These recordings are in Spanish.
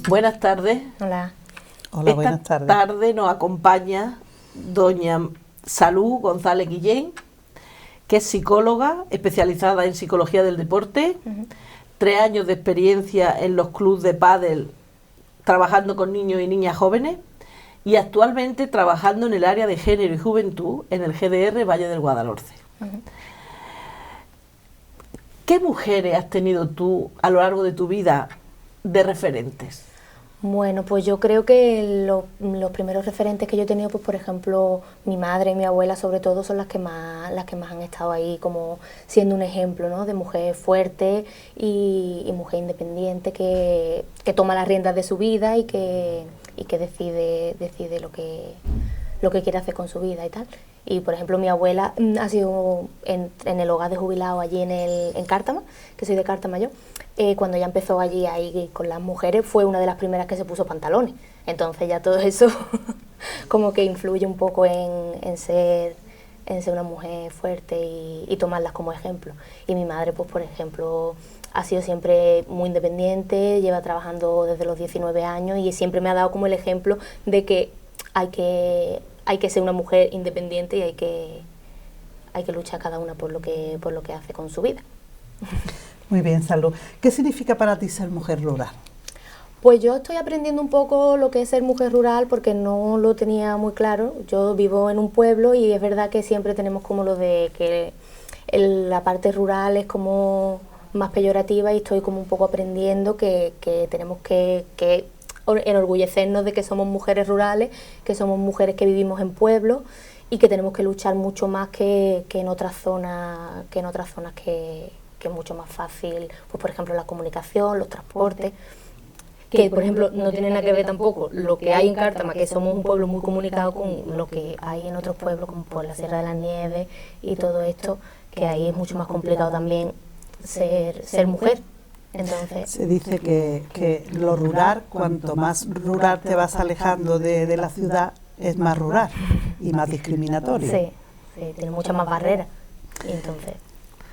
Buenas tardes. Hola. Hola, buenas tardes. Esta tarde nos acompaña doña Salud González Guillén, que es psicóloga especializada en psicología del deporte, 3 años de experiencia en los clubes de pádel, trabajando con niños y niñas jóvenes, y actualmente trabajando en el área de género y juventud en el GDR Valle del Guadalhorce. ¿Qué mujeres has tenido tú a lo largo de tu vida de referentes? Bueno, pues yo creo que los primeros referentes que yo he tenido, pues por ejemplo, mi madre y mi abuela sobre todo son las que más han estado ahí como siendo un ejemplo, ¿no? De mujer fuerte y mujer independiente que toma las riendas de su vida y que decide lo que quiere hacer con su vida y tal. Y por ejemplo mi abuela ha sido en el hogar de jubilados allí en Cártama, que soy de Cártama yo. Cuando ella empezó allí ahí con las mujeres fue una de las primeras que se puso pantalones. Entonces ya todo eso como que influye un poco en ser una mujer fuerte y tomarlas como ejemplo. Y mi madre, pues por ejemplo, ha sido siempre muy independiente, lleva trabajando desde los 19 años y siempre me ha dado como el ejemplo de que hay que ser una mujer independiente y hay que luchar cada una por lo que hace con su vida. Muy bien, Salud. ¿Qué significa para ti ser mujer rural? Pues yo estoy aprendiendo un poco lo que es ser mujer rural porque no lo tenía muy claro. Yo vivo en un pueblo y es verdad que siempre tenemos como lo de que la parte rural es como más peyorativa y estoy como un poco aprendiendo que tenemos que enorgullecernos de que somos mujeres rurales, que somos mujeres que vivimos en pueblos y que tenemos que luchar mucho más que en otras zonas que es mucho más fácil, pues por ejemplo la comunicación, los transportes, que por ejemplo no tiene nada que ver tampoco lo que hay en Cártama, que somos un pueblo muy comunicado, con lo que hay en otros pueblos como por la Sierra de las Nieves y todo esto, que ahí es mucho más complicado también ser mujer. Entonces, se dice que lo rural, cuanto más rural te vas alejando de la ciudad, es más rural y más discriminatorio. Sí, tiene muchas más barreras. Y entonces,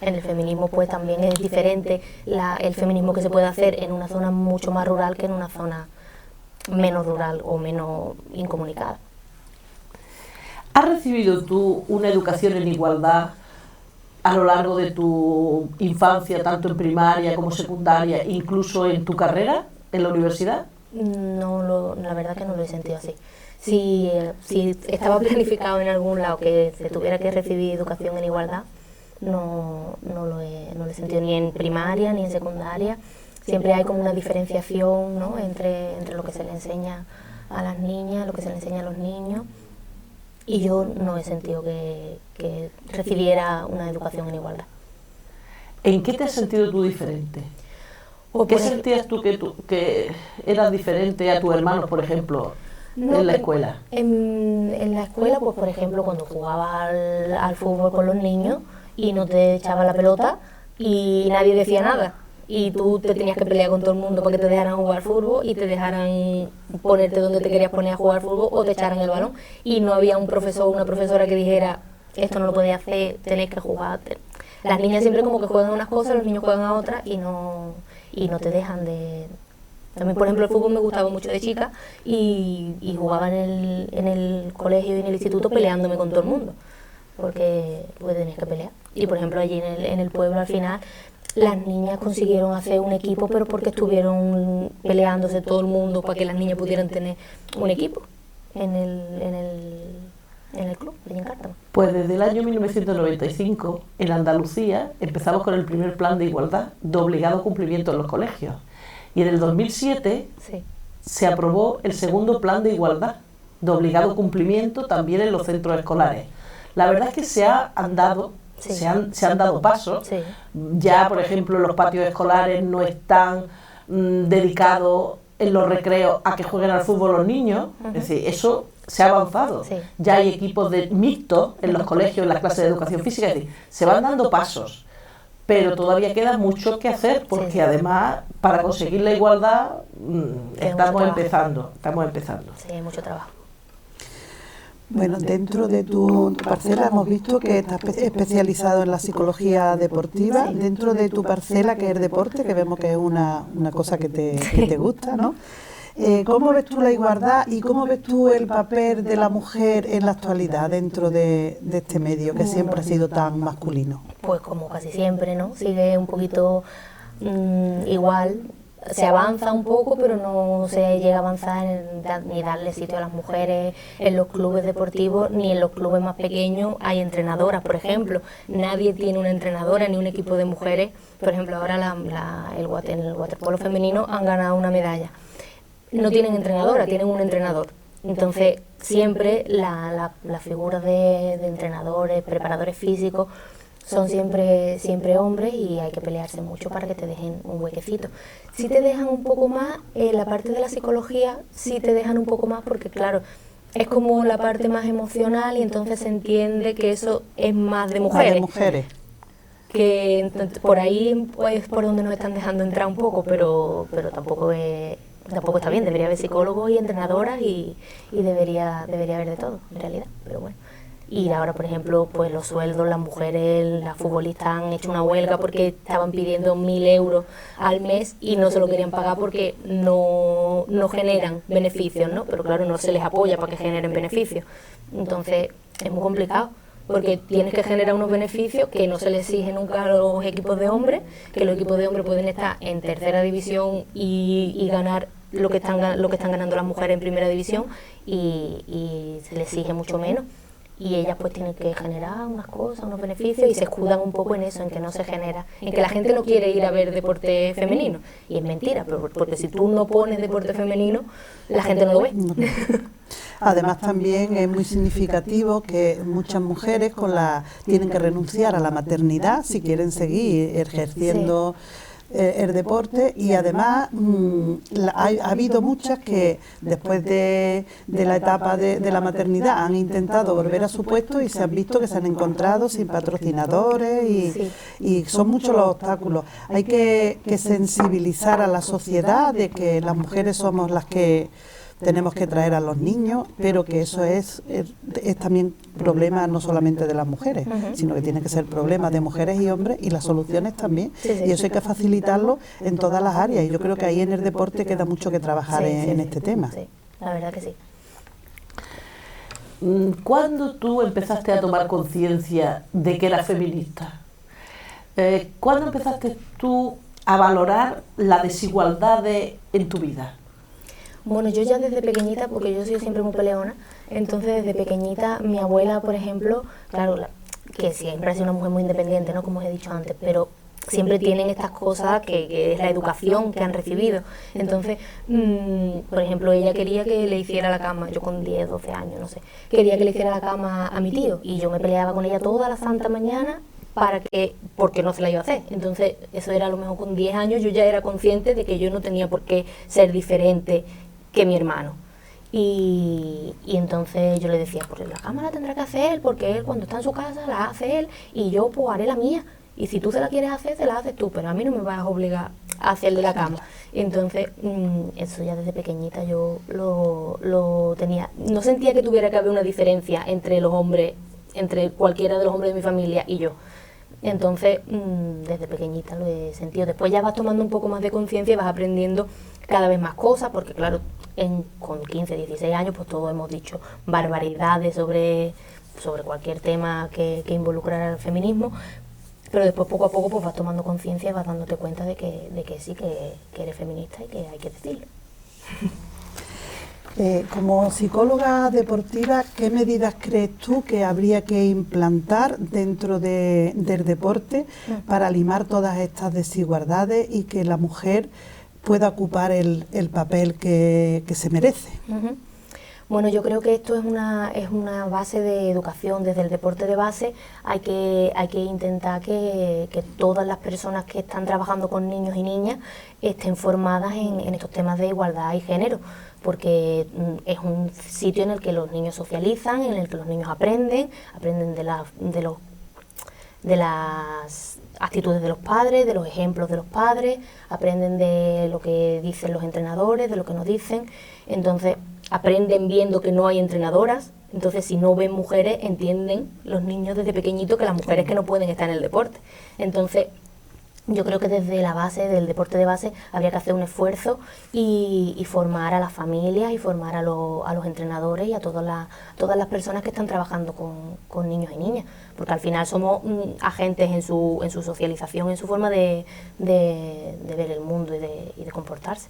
en el feminismo pues también es diferente el feminismo que se puede hacer en una zona mucho más rural que en una zona menos rural o menos incomunicada. ¿Has recibido tú una educación en igualdad a lo largo de tu infancia, tanto en primaria como secundaria, incluso en tu carrera, en la universidad? No, la verdad que no lo he sentido así. Si estaba planificado en algún lado que se tuviera que recibir educación en igualdad, no lo he sentido ni en primaria ni en secundaria. Siempre hay como una diferenciación, ¿no? entre lo que se le enseña a las niñas, lo que se le enseña a los niños, y yo no he sentido que recibiera una educación en igualdad. ¿En qué te has sentido tú diferente? ¿Qué sentías tú que eras diferente a tus hermanos, por ejemplo, en la escuela? En la escuela, pues por ejemplo, cuando jugaba al fútbol con los niños y no te echaba la pelota y nadie decía nada, y tú te tenías que pelear con todo el mundo para que te dejaran jugar fútbol y te dejaran ponerte donde te querías poner a jugar fútbol o te echaran el balón, y no había un profesor o una profesora que dijera esto no lo podéis hacer, tenéis que jugar. Las niñas siempre como que juegan a unas cosas, los niños juegan a otras y no te dejan de... También, por ejemplo, el fútbol me gustaba mucho de chica y jugaba en el colegio y en el instituto peleándome con todo el mundo, porque pues tenías que pelear. Y por ejemplo allí en el pueblo al final las niñas consiguieron hacer un equipo, pero porque estuvieron peleándose todo el mundo para que las niñas pudieran tener un equipo en el club, allí en Cártama. Pues desde el año 1995, en Andalucía, empezamos con el primer plan de igualdad de obligado cumplimiento en los colegios. Y en el 2007 se aprobó el segundo plan de igualdad de obligado cumplimiento también en los centros escolares. La verdad es que se han dado pasos. Ya, por ejemplo, los patios escolares no están dedicado en los recreos a que jueguen al fútbol los niños. Es decir, eso se ha avanzado. Sí. Ya hay equipos mixtos en los colegios, en las clases de educación física. Es decir, se van dando pasos, pero todavía queda mucho que hacer, porque además, para conseguir la igualdad, estamos empezando. Sí, hay mucho trabajo. Bueno, dentro de tu parcela hemos visto que estás especializado en la psicología deportiva. Sí. Dentro de tu parcela, que es el deporte, que vemos que es una cosa que te gusta, ¿no? ¿Cómo ves tú la igualdad y cómo ves tú el papel de la mujer en la actualidad dentro de este medio que siempre ha sido tan masculino? Pues como casi siempre, ¿no? Sigue un poquito igual. Se avanza un poco, pero no se llega a avanzar ni darle sitio a las mujeres en los clubes deportivos, ni en los clubes más pequeños hay entrenadoras, por ejemplo. Nadie tiene una entrenadora ni un equipo de mujeres. Por ejemplo, ahora en el waterpolo femenino han ganado una medalla. No tienen entrenadora, tienen un entrenador. Entonces, siempre las figuras de entrenadores, preparadores físicos, son siempre hombres, y hay que pelearse mucho para que te dejen un huequecito. Si te dejan un poco más, la parte de la psicología sí te dejan un poco más, porque claro, es como la parte más emocional, y entonces se entiende que eso es más de mujeres. Más de mujeres. Que entonces, por ahí pues por donde nos están dejando entrar un poco, pero tampoco está bien. Debería haber psicólogos y entrenadoras, y debería haber de todo, en realidad, pero bueno. Y ahora, por ejemplo, pues los sueldos, las mujeres, las futbolistas han hecho una huelga porque estaban pidiendo 1.000 euros al mes y no se lo querían pagar porque no generan beneficios, ¿no? Pero claro, no se les apoya para que generen beneficios. Entonces, es muy complicado, porque tienes que generar unos beneficios que no se les exige nunca a los equipos de hombres, que los equipos de hombres pueden estar en tercera división y ganar lo que están ganando las mujeres en primera división, y se les exige mucho menos. Y ellas pues tienen que generar unas cosas, unos beneficios, y se escudan un poco en eso, en que no se genera, en que la gente no quiere ir a ver deporte femenino. Y es mentira, porque si tú no pones deporte femenino, la gente no lo ve. Además, también es muy significativo que muchas mujeres tienen que renunciar a la maternidad si quieren seguir ejerciendo el deporte, y además ha habido muchas que después de la etapa de la maternidad han intentado volver a su puesto y se han visto que se han encontrado sin patrocinadores, y son muchos los obstáculos. Hay que sensibilizar a la sociedad de que las mujeres somos las que tenemos que traer a los niños, pero que eso es también problema no solamente de las mujeres, sino que tiene que ser problema de mujeres y hombres, y las soluciones también. Y eso hay que facilitarlo en todas las áreas, y yo creo que ahí en el deporte queda mucho que trabajar en este tema. Sí, la verdad que sí. ¿Cuándo tú empezaste a tomar conciencia de que eras feminista? ¿Cuándo empezaste tú a valorar la desigualdad en tu vida? Bueno, yo ya desde pequeñita, porque yo he sido siempre muy peleona, entonces desde pequeñita mi abuela, por ejemplo, claro, que siempre ha sido una mujer muy independiente, ¿no?, como os he dicho antes, pero siempre tienen estas cosas que es la educación que han recibido. Entonces, por ejemplo, ella quería que le hiciera la cama, yo con 10, 12 años, no sé, quería que le hiciera la cama a mi tío, y yo me peleaba con ella toda la santa mañana porque no se la iba a hacer. Entonces, eso era a lo mejor con 10 años, yo ya era consciente de que yo no tenía por qué ser diferente que mi hermano. Y entonces yo le decía, pues la cama la tendrá que hacer él, porque él cuando está en su casa la hace él, y yo pues haré la mía. Y si tú se la quieres hacer, se la haces tú, pero a mí no me vas a obligar a hacer de la cama. Entonces, eso ya desde pequeñita yo lo tenía. No sentía que tuviera que haber una diferencia entre los hombres, entre cualquiera de los hombres de mi familia y yo. Entonces, desde pequeñita lo he sentido. Después ya vas tomando un poco más de conciencia y vas aprendiendo cada vez más cosas, porque claro, con 15, 16 años, pues todos hemos dicho barbaridades sobre cualquier tema que involucrara el feminismo, pero después poco a poco pues vas tomando conciencia y vas dándote cuenta de que sí, que eres feminista y que hay que decirlo. Como psicóloga deportiva, ¿qué medidas crees tú que habría que implantar dentro del deporte para limar todas estas desigualdades y que la mujer pueda ocupar el papel que se merece? Bueno, yo creo que esto es una base de educación. Desde el deporte de base hay que intentar que todas las personas que están trabajando con niños y niñas estén formadas en estos temas de igualdad y género, porque es un sitio en el que los niños socializan, en el que los niños aprenden de las actitudes de los padres, de los ejemplos de los padres, aprenden de lo que dicen los entrenadores, de lo que nos dicen. Entonces aprenden viendo que no hay entrenadoras. Entonces, si no ven mujeres, entienden los niños desde pequeñitos que las mujeres que no pueden estar en el deporte. Entonces, yo creo que desde la base, del deporte de base, habría que hacer un esfuerzo y formar a las familias y formar a los entrenadores y a todas las personas que están trabajando con niños y niñas, porque al final somos agentes en su socialización, en su forma de ver el mundo y de comportarse.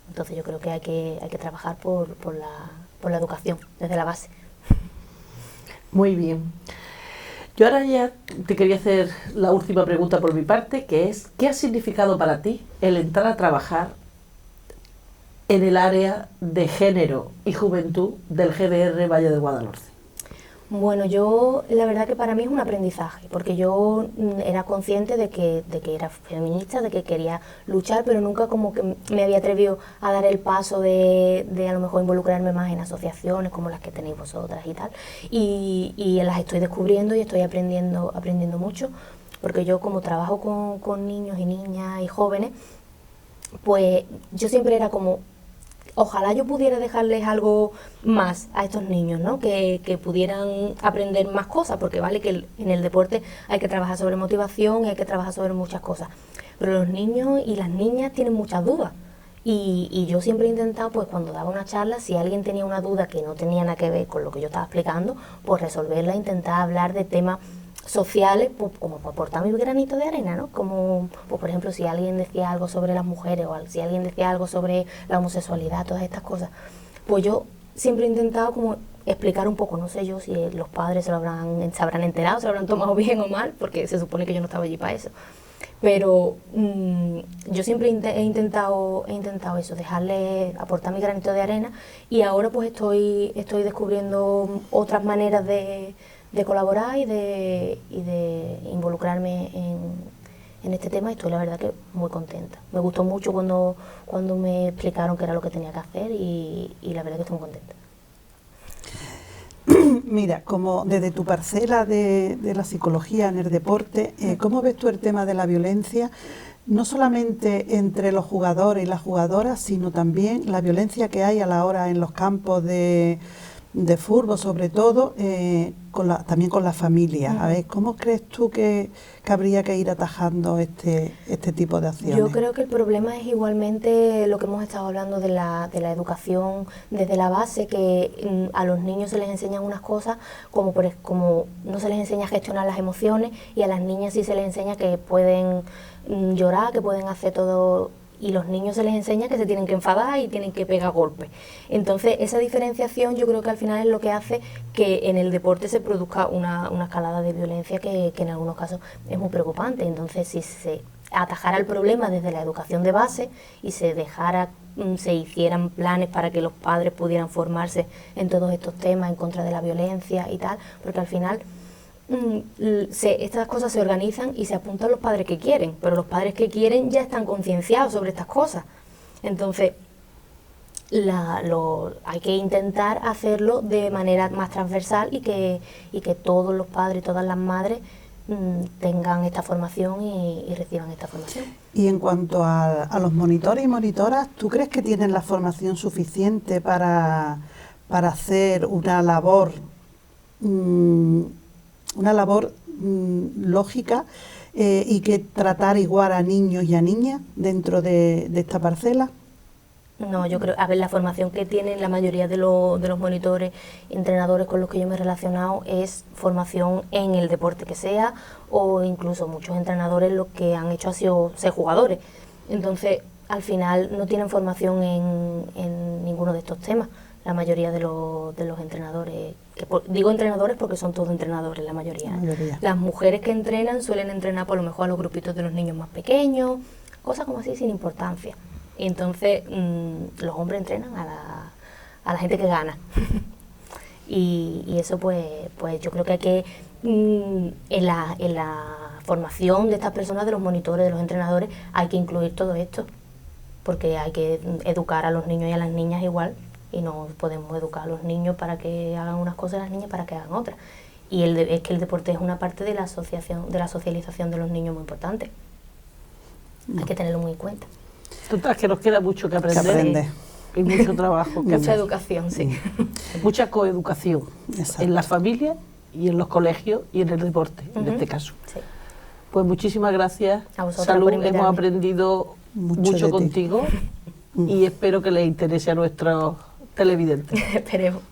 Entonces yo creo que hay que trabajar por la educación desde la base. Muy bien. Yo ahora ya te quería hacer la última pregunta por mi parte, que es, ¿qué ha significado para ti el entrar a trabajar en el área de género y juventud del GBR Valle de Guadalhorce? Bueno, la verdad que para mí es un aprendizaje, porque yo era consciente de que era feminista, de que quería luchar, pero nunca como que me había atrevido a dar el paso de a lo mejor involucrarme más en asociaciones como las que tenéis vosotras y tal, y las estoy descubriendo y estoy aprendiendo mucho, porque yo como trabajo con niños y niñas y jóvenes, pues yo siempre era como, ojalá yo pudiera dejarles algo más a estos niños, ¿no? Que pudieran aprender más cosas, porque vale que en el deporte hay que trabajar sobre motivación y hay que trabajar sobre muchas cosas, pero los niños y las niñas tienen muchas dudas, y yo siempre he intentado, pues cuando daba una charla, si alguien tenía una duda que no tenía nada que ver con lo que yo estaba explicando, pues resolverla, intentar hablar de temas sociales, pues, como para aportar mi granito de arena, ¿no? Como, pues, por ejemplo, si alguien decía algo sobre las mujeres o si alguien decía algo sobre la homosexualidad, todas estas cosas, pues yo siempre he intentado como explicar un poco, no sé yo si los padres se habrán enterado, se lo habrán tomado bien o mal, porque se supone que yo no estaba allí para eso, pero yo siempre he intentado eso, aportar mi granito de arena, y ahora pues estoy descubriendo otras maneras de colaborar y de involucrarme en este tema, y estoy la verdad que muy contenta. Me gustó mucho cuando me explicaron qué era lo que tenía que hacer, y la verdad que estoy muy contenta. Mira, como desde tu parcela de la psicología en el deporte, ¿cómo ves tú el tema de la violencia? No solamente entre los jugadores y las jugadoras, sino también la violencia que hay a la hora en los campos de fútbol, sobre todo, también con la familia. A ver, ¿cómo crees tú que habría que ir atajando este tipo de acciones? Yo creo que el problema es igualmente lo que hemos estado hablando de la educación desde la base, que a los niños se les enseñan unas cosas como no se les enseña a gestionar las emociones, y a las niñas sí se les enseña que pueden llorar, que pueden hacer todo, y los niños se les enseña que se tienen que enfadar y tienen que pegar golpes. Entonces, esa diferenciación yo creo que al final es lo que hace que en el deporte se produzca una escalada de violencia que en algunos casos es muy preocupante. Entonces, si se atajara el problema desde la educación de base y se hicieran planes para que los padres pudieran formarse en todos estos temas en contra de la violencia y tal, porque al final estas cosas se organizan y se apuntan los padres que quieren, pero los padres que quieren ya están concienciados sobre estas cosas. Entonces, hay que intentar hacerlo de manera más transversal y que todos los padres y todas las madres tengan esta formación y reciban esta formación. Y en cuanto a los monitores y monitoras, ¿tú crees que tienen la formación suficiente para hacer una labor lógica y que tratar igual a niños y a niñas dentro de esta parcela? No, yo creo, a ver, la formación que tienen la mayoría de los monitores, entrenadores con los que yo me he relacionado, es formación en el deporte que sea, o incluso muchos entrenadores lo que han hecho ha sido ser jugadores. Entonces, al final no tienen formación en ninguno de estos temas. La mayoría de los entrenadores, digo entrenadores porque son todos entrenadores, la mayoría. Las mujeres que entrenan suelen entrenar por lo mejor a los grupitos de los niños más pequeños, cosas como así sin importancia. Y entonces los hombres entrenan a la gente que gana. y eso pues yo creo que hay que, en la formación de estas personas, de los monitores, de los entrenadores, hay que incluir todo esto, porque hay que educar a los niños y a las niñas igual, y no podemos educar a los niños para que hagan unas cosas y a las niñas para que hagan otras. Y es que el deporte es una parte de la socialización de los niños muy importante. Hay que tenerlo muy en cuenta. Total, que nos queda mucho que aprender. Y mucho trabajo. Mucha educación, sí. Mucha coeducación. Exacto. En la familia y en los colegios y en el deporte, en este caso. Sí. Pues muchísimas gracias. A vosotros Salud, por invitarme. hemos aprendido mucho contigo y espero que les interese a nuestros televidentes. Esperemos.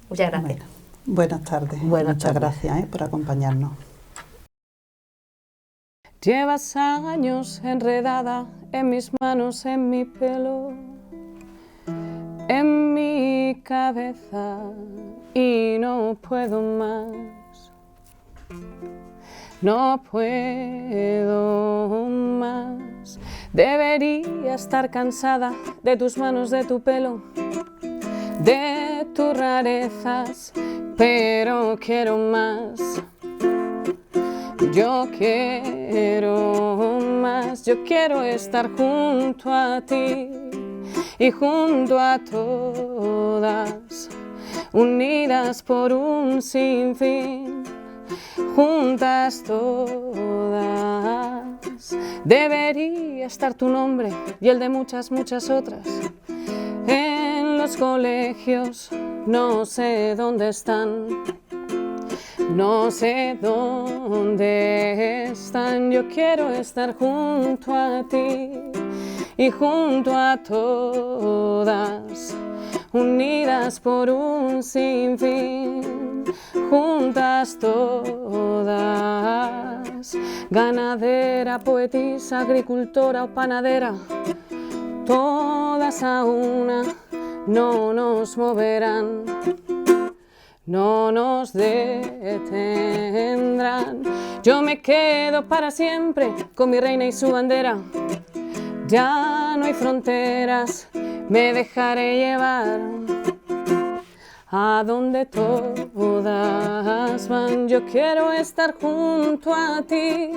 Muchas gracias. Bueno, buenas tardes. Buenas Muchas tardes. gracias por acompañarnos. Llevas años enredada en mis manos, en mi pelo, en mi cabeza y no puedo más. No puedo más. Debería estar cansada de tus manos, de tu pelo, de tus rarezas, pero quiero más. Yo quiero más, yo quiero estar junto a ti y junto a todas, unidas por un sinfín, juntas todas. Debería estar tu nombre y el de muchas, muchas otras. En los colegios no sé dónde están. No sé dónde están, yo quiero estar junto a ti y junto a todas, unidas por un sinfín, juntas todas. Ganadera, poetisa, agricultora o panadera, todas a una no nos moverán. No nos detendrán. Yo me quedo para siempre con mi reina y su bandera. Ya no hay fronteras, me dejaré llevar a donde todas van. Yo quiero estar junto a ti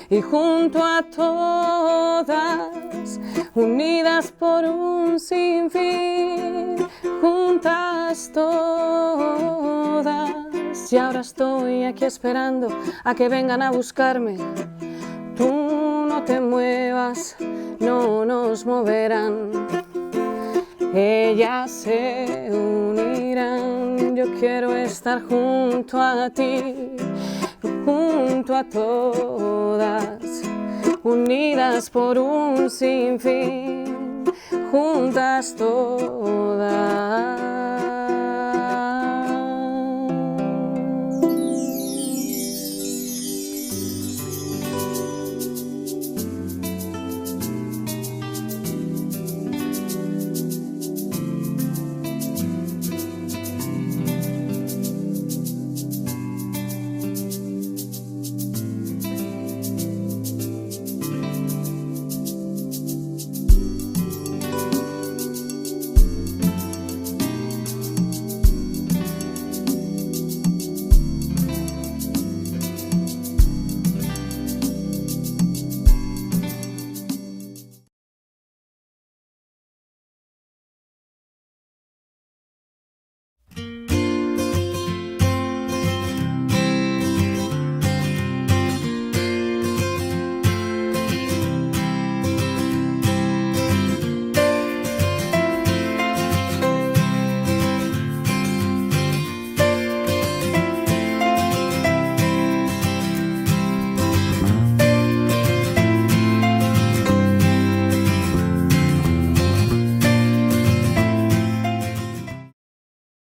y junto a todas, unidas por un sinfín, juntas todas. Y ahora estoy aquí esperando a que vengan a buscarme. Tú no te muevas, no nos moverán. Ellas se unirán. Yo quiero estar junto a ti, junto a todas, unidas por un sinfín, juntas todas.